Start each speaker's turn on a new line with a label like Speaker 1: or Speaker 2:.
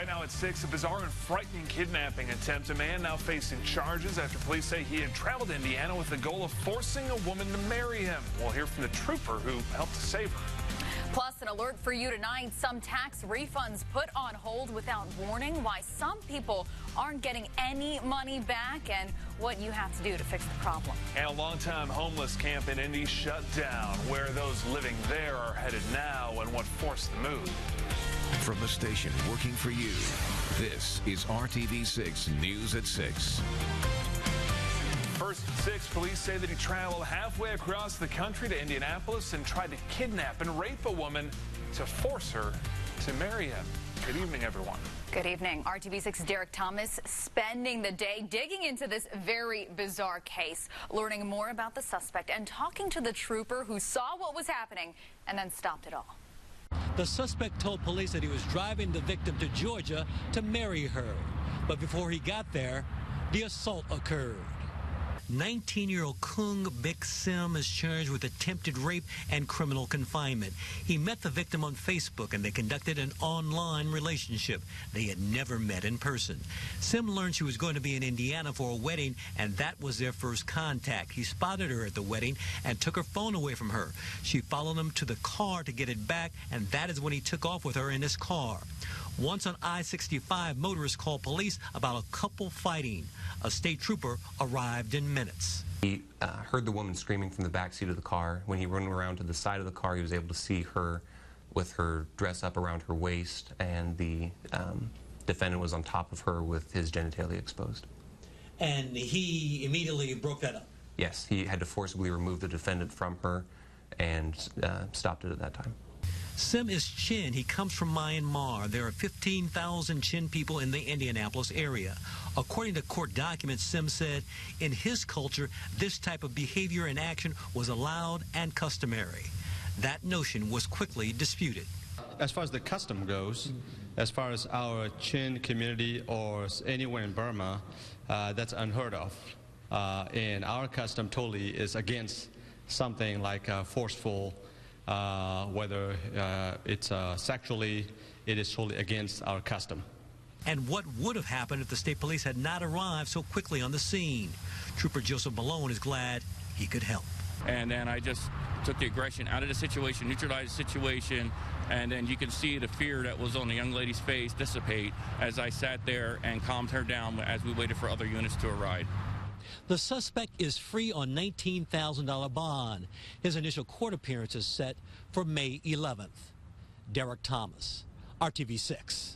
Speaker 1: Right now at 6, a bizarre and frightening kidnapping attempt. A man now facing charges after police say he had traveled to Indiana with the goal of forcing a woman to marry him. We'll hear from the trooper who helped to save her.
Speaker 2: Plus, an alert for you tonight. Some tax refunds put on hold without warning. Why some people aren't getting any money back and what you have to do to fix the problem.
Speaker 1: And a longtime homeless camp in Indy shut down. Where those living there are headed now and what forced the move.
Speaker 3: From the station working for you, this is RTV 6 News at 6.
Speaker 1: First at 6, police say that he traveled halfway across the country to Indianapolis and tried to kidnap and rape a woman to force her to marry him. Good evening, everyone.
Speaker 2: Good evening. RTV6's Derek Thomas spending the day digging into this very bizarre case, learning more about the suspect and talking to the trooper who saw what was happening and then stopped it all.
Speaker 4: The suspect told police that he was driving the victim to Georgia to marry her. But before he got there, the assault occurred. 19-year-old Kung Bik Sim is charged with attempted rape and criminal confinement. He met the victim on Facebook and they conducted an online relationship. They had never met in person. Sim learned she was going to be in Indiana for a wedding and that was their first contact. He spotted her at the wedding and took her phone away from her. She followed him to the car to get it back and that is when he took off with her in his car. Once on I-65, motorists called police about a couple fighting. A state trooper arrived in minutes.
Speaker 5: He heard the woman screaming from the back seat of the car. When he ran around to the side of the car, he was able to see her with her dress up around her waist, and the defendant was on top of her with his genitalia exposed.
Speaker 4: And he immediately broke that up?
Speaker 5: Yes, he had to forcibly remove the defendant from her and stopped it at that time.
Speaker 4: Sim is Chin. He comes from Myanmar. There are 15,000 Chin people in the Indianapolis area. According to court documents, Sim said in his culture, this type of behavior and action was allowed and customary. That notion was quickly disputed.
Speaker 6: As far as the custom goes, as far as our Chin community or anywhere in Burma, that's unheard of. And our custom totally is against something like forceful, whether it's sexually, it is totally against our custom.
Speaker 4: And what would have happened if the state police had not arrived so quickly on the scene? Trooper Joseph Malone is glad he could help.
Speaker 7: And then I just took the aggression out of the situation, neutralized the situation, and then you can see the fear that was on the young lady's face dissipate as I sat there and calmed her down as we waited for other units to arrive.
Speaker 4: The suspect is free on $19,000 bond. His initial court appearance is set for May 11th. Derek Thomas, RTV6.